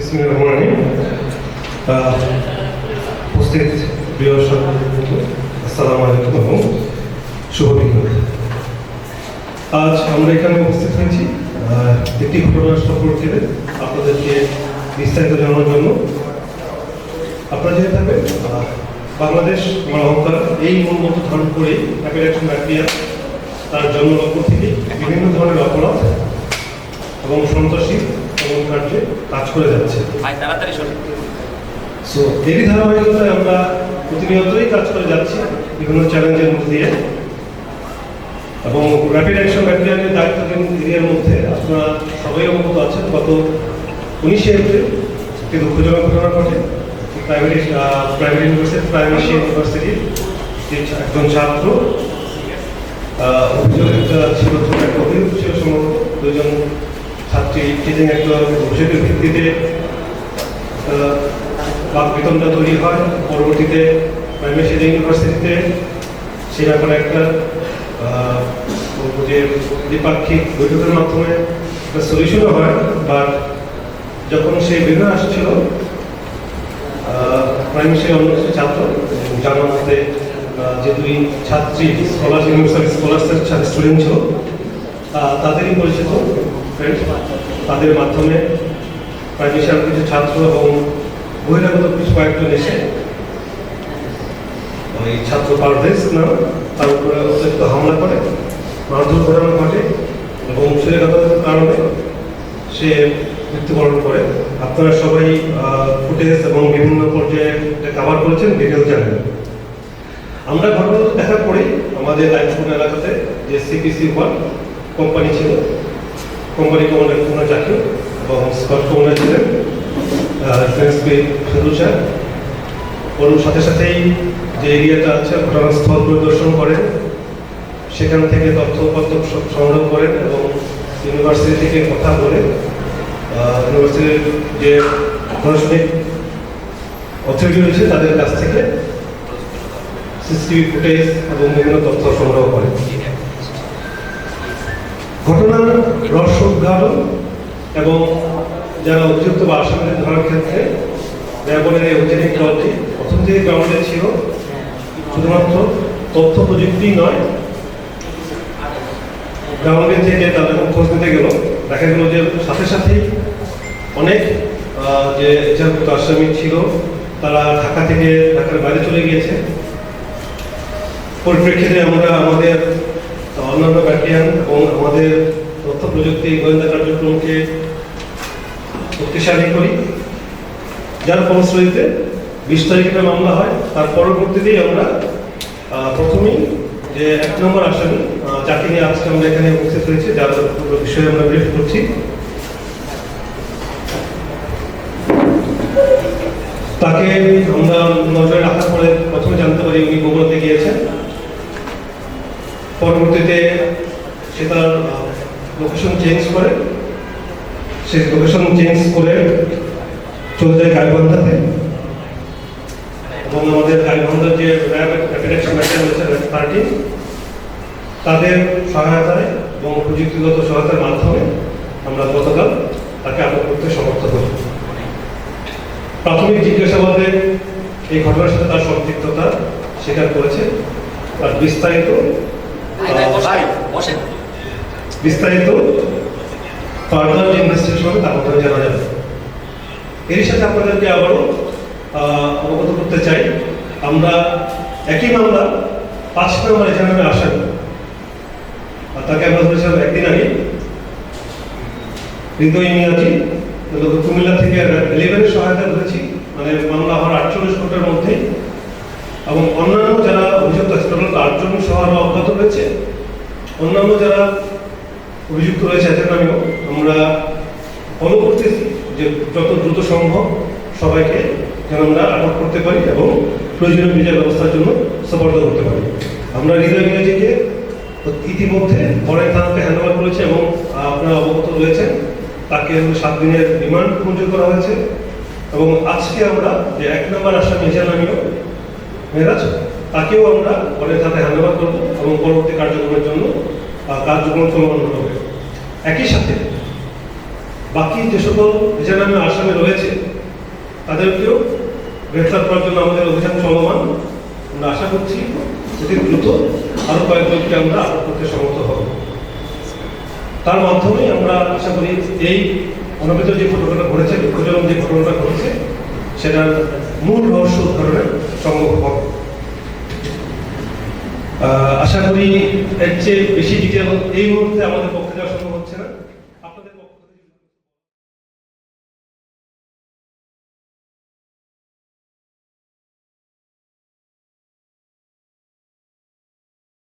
উপস্থিত প্রিয় আসসালামু আলাইকুম এবং শুভ বিকেল। আজ আমরা এখানে উপস্থিত হয়েছি একটি ঘটনা সম্পর্কে আপনাদেরকে বিস্তারিত জানানোর জন্য। আপনারা জেনে থাকবেন বাংলাদেশ আমার অহংকার এই মূলমন্ত্র ধারণ করে র্যাপিড অ্যাকশন ব্যাটালিয়ন তার জন্মলগ্ন থেকে বিভিন্ন ধরনের অপরাধ এবং সন্ত্রাসী কার্যে কাজ করে যাচ্ছে। সো এরই ধারাবাহিকতায় আমরা প্রতিনিয়তই কাজ করে যাচ্ছি বিভিন্ন চ্যালেঞ্জের মধ্যে দিয়ে, এবং র্যাপিড অ্যাকশন ব্যাটালিয়নের দায়িত্বাধীন এরিয়ার মধ্যে আপনারা সবাই অবগত আছেন। গত 19শে এপ্রিল একটি দুঃখজনক ঘটনা ঘটে। প্রাইভেট ইউনিভার্সিটির একজন ছাত্র অভিযোগ ছিল, একটা অভিযোগ ছিল সম্ভবত দুজন ছাত্রী টিচিং একটা অভিযোগের ভিত্তিতে বাকবিতণ্ডা তৈরি হয়। পরবর্তীতে প্রাইভেট ইউনিভার্সিটিতে সে ব্যাপারে একটা যে দ্বিপাক্ষিক বৈঠকের মাধ্যমে একটা সলিউশনও হয়। বাট যখন সে বেরিয়ে আসছিল প্রাইমারি অন্য কিছু ছাত্র জানার মধ্যে যে দুই ছাত্রী স্কলার্সের স্টুডেন্ট ছিল তাদেরই পরিচিত ফ্রেন্ড, তাদের মাধ্যমে প্রাইমারি কিছু ছাত্র এবং বহিরাগত কিছু কয়েকজন এসে ওই ছাত্র পারভেজ না তার উপরে অতিরিক্ত হামলা করে, মারধর ঘটনা ঘটে এবং শরীরগত কারণে সে মৃত্যুবরণ করে। আপনারা সবাই ফুটেজ এবং বিভিন্ন পর্যায়ে কভার করেছেন, ডিটেল জানেন। আমরা ঘটনাটা দেখার পরেই আমাদের লাইফস্টোন এলাকাতে যে CPC-1 কোম্পানি ছিল, কোম্পানি কমান্ডার জাকির এবং স্কট কমান্ডার ছিলেন ফেরুজা, ওর সাথে সাথেই যে এরিয়াটা আছে ঘটনাস্থল পরিদর্শন করেন, সেখান থেকে তথ্যপত্র সংগ্রহ করেন এবং ইউনিভার্সিটি থেকে কথা বলে ইউনিভার্সিটির যে প্রশাসনিক অথরিটি রয়েছে তাদের কাছ থেকে সিসিটিভি ফুটেজ এবং বিভিন্ন তথ্য সংগ্রহ করেন। ঘটনার রহস্য উদ্ঘাটন এবং যারা অভিযুক্ত বা আসামিদের ধরার ক্ষেত্রে র্যাবের এই অভিযানিক দলটি প্রথম থেকে গ্রাউন্ডে ছিল। শুধুমাত্র তথ্য প্রযুক্তি নয়, গ্রাউন্ডে থেকে তাদের খোঁজ নিতে গেল, দেখা গেল যে সাথে সাথেই অনেক যে বিচারভুক্ত আসামি ছিল তারা ঢাকা থেকে ঢাকার বাইরে চলে গিয়েছে। পরিপ্রেক্ষিতে আমরা আমাদের অন্যান্য ব্যাটালিয়ন এবং আমাদের তথ্য প্রযুক্তি গোয়েন্দা কার্যক্রমকে শক্তিশালী করি, যার ফলশ্রুতিতে 20 তারিখে মামলা হয়। তার পরবর্তীতেই আমরা প্রথমেই যে 1 নম্বর আসামি যাকে নিয়ে আজকে আমরা এখানে উপস্থিত হয়েছি, যার বিষয়ে আমরা ব্রিফ করছি, তাকে আমরা নজরে রাখার পরে প্রথমে জানতে পারি উনি বগুড়াতে গিয়েছেন। পরবর্তীতে সে তার লোকেশন চেঞ্জ করে, চলে যায় গাইবান্ধাতে, এবং আমাদের গাইবান্ধার যে র্যাপিড অ্যাকশন ব্যাটালিয়ন রয়েছে পার্টি, তাদের সহায়তায় এবং প্রযুক্তিগত সহায়তার মাধ্যমে আমরা গতকাল তাকে আটক করতে সমর্থ হই। প্রাথমিক জিজ্ঞাসাবাদে এই ঘটনার সাথে তার সম্পৃক্ততা স্বীকার করেছে। তার বিস্তারিত ফার্দার যে ইনভেস্টিগেশন হবে তার মাধ্যমে জানা যাবে। এর সাথে আপনাদেরকে আবারও অবগত করতে চাই, আমরা একই মামলা 5 নম্বর এখানে আসামি, তাকে আমরা ধরেছিলাম একদিন আগে, হৃদয় মিয়াজি কুমিল্লা থেকে 11 সহায়তা ধরেছি, মানে মামলা হওয়ার 48 ঘন্টার মধ্যে, এবং অন্যান্য যারা অভিযুক্ত আছে 8 জন সহ অজ্ঞাত রয়েছে। অন্যান্য যারা অভিযুক্ত রয়েছে এদের নামেও আমরা ফলো করতেছি যে যত দ্রুত সম্ভব সবাইকে যেন আমরা আটক করতে পারি এবং প্রয়োজনীয় বিচার ব্যবস্থার জন্য সুপর্দ করতে পারি। আমরা হৃদয় মিয়াজিকে ইতিমধ্যে পরে থানাতে হ্যান্ডওভার করেছে এবং আপনারা অবগত রয়েছেন, তাকে 7 দিনের রিমান্ড মঞ্জুর করা হয়েছে। এবং আজকে আমরা যে 1 নম্বর আসামি নামীয় মেরাজ, তাকেও আমরা পরে থানাতে হ্যান্ডওভার করবো এবং পরবর্তী কার্যক্রমের জন্য কার্যক্রম চলমান হবে। একই সাথে বাকি যে সকল বেজানামী আসামি রয়েছে তাদেরকেও গ্রেফতার করার জন্য আমাদের অভিযান চলমান। আমরা আশা করছি অতি দ্রুত আরো কয়েকজনকে আমরা আটক করতে সমর্থ হব। তার মাধ্যমে আমরা আশা করি এই অনাবৃত যে ঘটনাটা ঘটেছে, দুঃখজনক যে ঘটনাটা ঘটেছে, সেটার মূল রহস্য উদ্ধারণে সম্ভব হবে। আশা করি এর চেয়ে বেশি ডিটেল এই মুহূর্তে আমাদের পক্ষে দেওয়া সম্ভব হচ্ছে না। আপনাদের পক্ষ